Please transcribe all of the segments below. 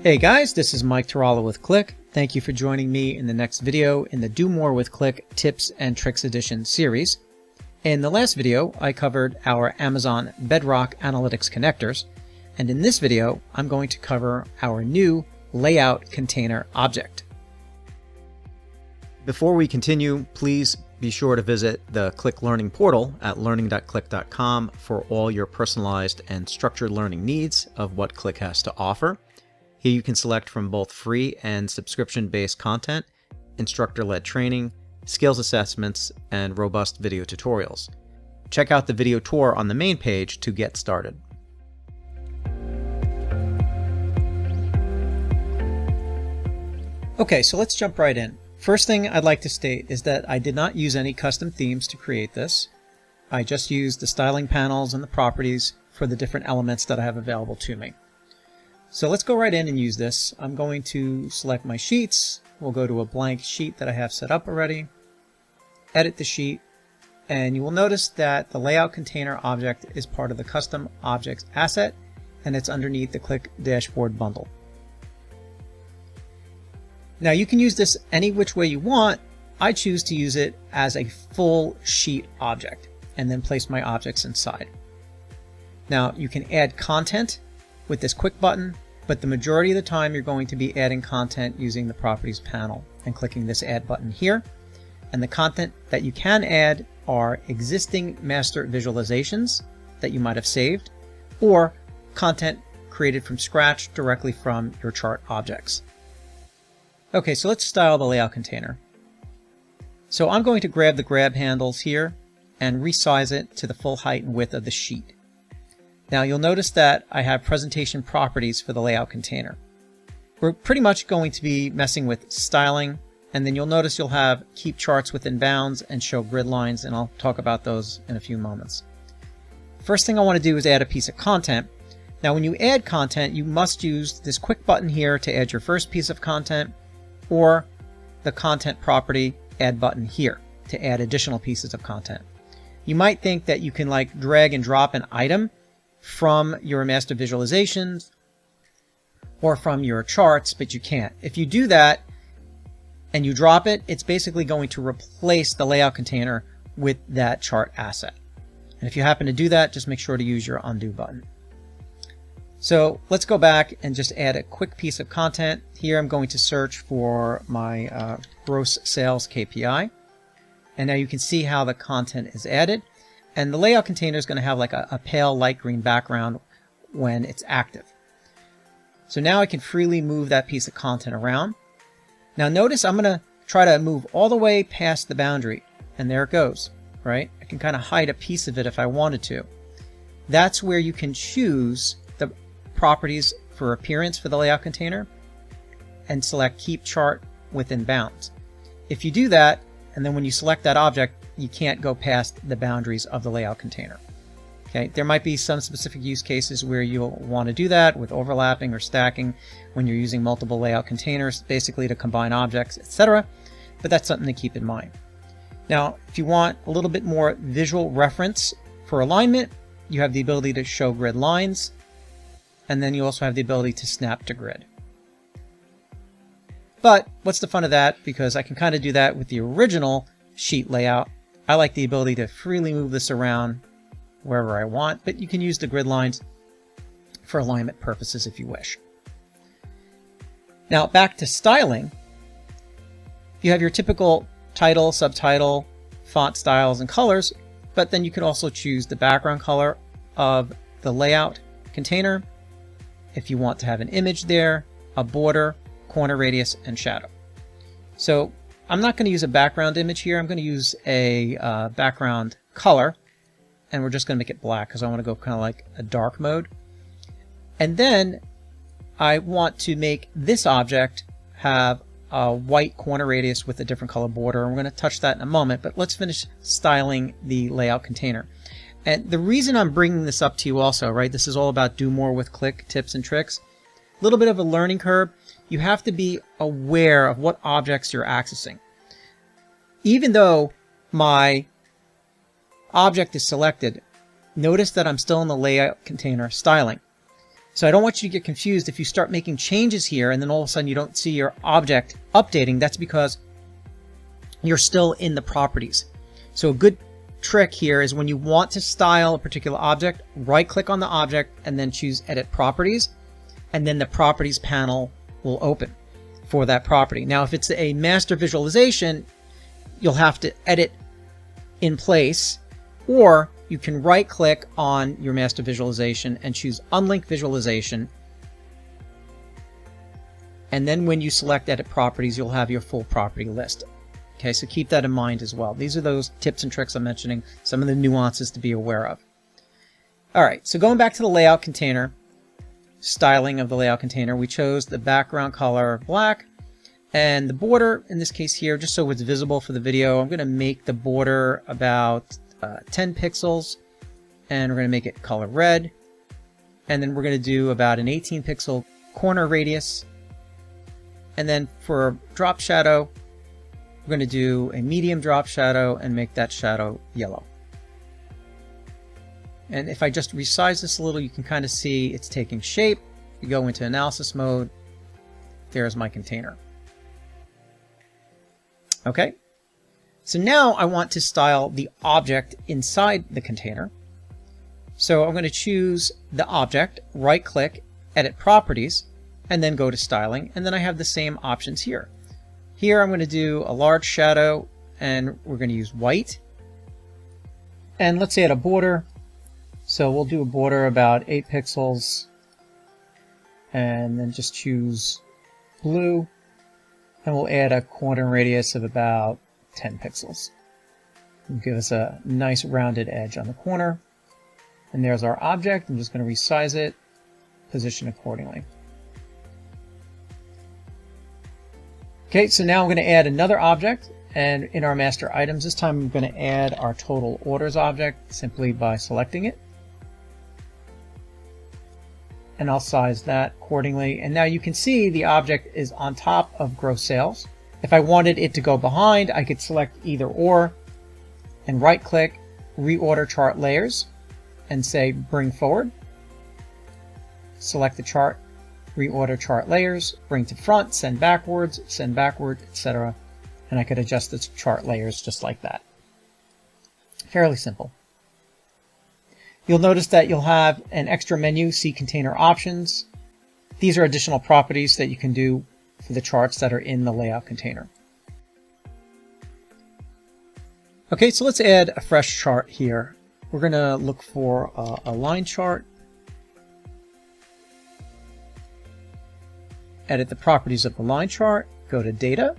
Hey guys, this is Mike Taralla with Qlik. Thank you for joining me in the next video in the Do More with Qlik Tips and Tricks Edition series. In the last video, I covered our Amazon Bedrock Analytics connectors, and in this video, I'm going to cover our new layout container object. Before we continue, please be sure to visit the Qlik Learning portal at learning.qlik.com for all your personalized and structured learning needs of what Qlik has to offer. Here you can select from both free and subscription-based content, instructor-led training, skills assessments, and robust video tutorials. Check out the video tour on the main page to get started. Okay, so let's jump right in. First thing I'd like to state is that I did not use any custom themes to create this. I just used the styling panels and the properties for the different elements that I have available to me. So let's go right in and use this. I'm going to select my sheets. We'll go to a blank sheet that I have set up already. Edit the sheet, and you will notice that the layout container object is part of the custom objects asset, and it's underneath the Qlik dashboard bundle. Now you can use this any which way you want. I choose to use it as a full sheet object and then place my objects inside. Now you can add content with this quick button, but the majority of the time you're going to be adding content using the properties panel and clicking this add button here. And the content that you can add are existing master visualizations that you might have saved, or content created from scratch directly from your chart objects. Okay, so let's style the layout container. So I'm going to grab the grab handles here and resize it to the full height and width of the sheet. Now you'll notice that I have presentation properties for the layout container. We're pretty much going to be messing with styling, and then you'll notice you'll have keep charts within bounds and show grid lines, and I'll talk about those in a few moments. First thing I want to do is add a piece of content. Now when you add content, you must use this quick button here to add your first piece of content, or the content property add button here to add additional pieces of content. You might think that you can like drag and drop an item from your master visualizations or from your charts, but you can't. If you do that and you drop it, it's basically going to replace the layout container with that chart asset. And if you happen to do that, just make sure to use your undo button. So let's go back and just add a quick piece of content. Here I'm going to search for my gross sales KPI. And now you can see how the content is added. And the layout container is going to have like a pale light green background when it's active. So now I can freely move that piece of content around. Now notice I'm going to try to move all the way past the boundary. And there it goes, right? I can kind of hide a piece of it if I wanted to. That's where you can choose the properties for appearance for the layout container and select keep chart within bounds. If you do that, and then when you select that object, you can't go past the boundaries of the layout container. Okay, there might be some specific use cases where you'll want to do that with overlapping or stacking when you're using multiple layout containers, basically to combine objects, etc. But that's something to keep in mind. Now, if you want a little bit more visual reference for alignment, you have the ability to show grid lines, and then you also have the ability to snap to grid. But what's the fun of that? Because I can kind of do that with the original sheet layout. I like the ability to freely move this around wherever I want, but you can use the grid lines for alignment purposes if you wish. Now back to styling. You have your typical title, subtitle, font styles, and colors, but then you can also choose the background color of the layout container if you want to have an image there, a border, corner radius, and shadow. So I'm not going to use a background image here. I'm going to use a background color, and we're just going to make it black because I want to go kind of like a dark mode. And then I want to make this object have a white corner radius with a different color border. We're going to touch that in a moment, but let's finish styling the layout container. And the reason I'm bringing this up to you also, right, this is all about do more with Qlik tips and tricks. A little bit of a learning curve. You have to be aware of what objects you're accessing. Even though my object is selected, notice that I'm still in the layout container styling. So I don't want you to get confused if you start making changes here and then all of a sudden you don't see your object updating. That's because you're still in the properties. So a good trick here is when you want to style a particular object, right click on the object and then choose edit properties, and then the properties panel will open for that property. Now if it's a master visualization, you'll have to edit in place, or you can right click on your master visualization and choose unlink visualization, and then when you select edit properties, you'll have your full property list. Okay, so keep that in mind as well. These are those tips and tricks I'm mentioning, some of the nuances to be aware of. All right, so going back to the layout container, styling of the layout container, we chose the background color black, and the border, in this case here, just so it's visible for the video, I'm going to make the border about 10 pixels, and we're going to make it color red, and then we're going to do about an 18 pixel corner radius, and then for drop shadow, we're going to do a medium drop shadow and make that shadow yellow. And if I just resize this a little, you can kind of see it's taking shape. You go into analysis mode. There's my container. Okay. So now I want to style the object inside the container. So I'm going to choose the object, right click, edit properties, and then go to styling. And then I have the same options here. Here I'm going to do a large shadow, and we're going to use white. And let's add a border. So we'll do a border about 8 pixels, and then just choose blue, and we'll add a corner radius of about 10 pixels. It'll give us a nice rounded edge on the corner. And there's our object. I'm just going to resize it, position accordingly. Okay, so now I'm going to add another object, and in our master items this time I'm going to add our total orders object simply by selecting it. And I'll size that accordingly. And now you can see the object is on top of gross sales. If I wanted it to go behind, I could select either or and right click, reorder chart layers, and say bring forward. Select the chart, reorder chart layers, bring to front, send backward, etc. And I could adjust the chart layers just like that. Fairly simple. You'll notice that you'll have an extra menu, see container options. These are additional properties that you can do for the charts that are in the layout container. Okay, so let's add a fresh chart here. We're going to look for a line chart. Edit the properties of the line chart, go to data,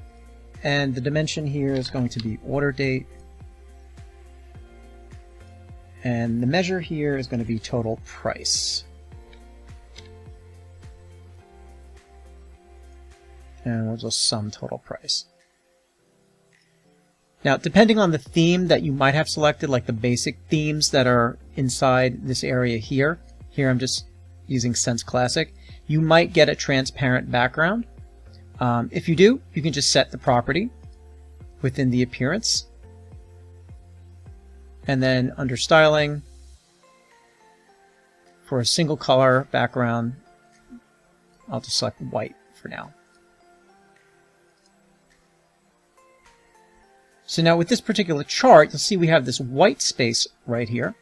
and the dimension here is going to be order date. And the measure here is going to be total price. And we'll just sum total price. Now, depending on the theme that you might have selected, like the basic themes that are inside this area here I'm just using Sense Classic, you might get a transparent background. If you do, you can just set the property within the appearance. And then under styling, for a single color background, I'll just select white for now. So now with this particular chart, you'll see we have this white space right here.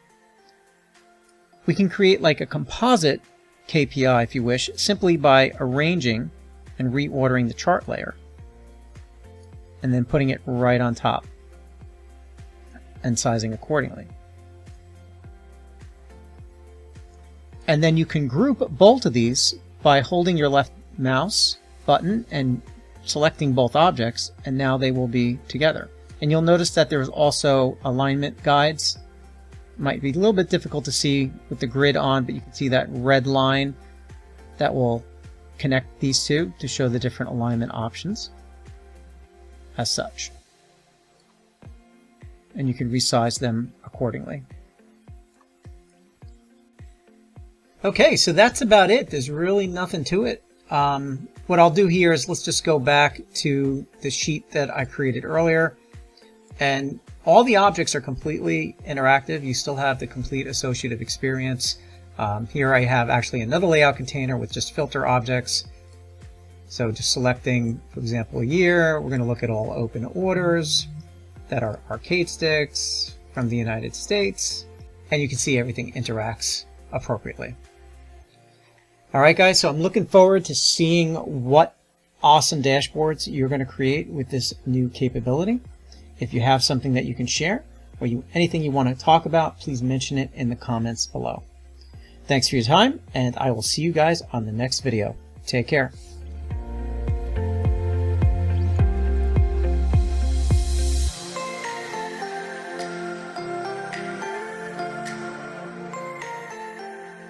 We can create like a composite KPI, if you wish, simply by arranging and reordering the chart layer and then putting it right on top and sizing accordingly. And then you can group both of these by holding your left mouse button and selecting both objects, and now they will be together. And you'll notice that there's also alignment guides. Might be a little bit difficult to see with the grid on, but you can see that red line that will connect these two to show the different alignment options as such. And you can resize them accordingly. Okay, so that's about it. There's really nothing to it. What I'll do here is let's just go back to the sheet that I created earlier. And all the objects are completely interactive. You still have the complete associative experience. Here I have actually another layout container with just filter objects. So just selecting, for example, a year, we're going to look at all open orders that are arcade sticks from the United States, and you can see everything interacts appropriately. All right, guys, so I'm looking forward to seeing what awesome dashboards you're going to create with this new capability. If you have something that you can share, or anything you want to talk about, please mention it in the comments below. Thanks for your time, and I will see you guys on the next video. Take care.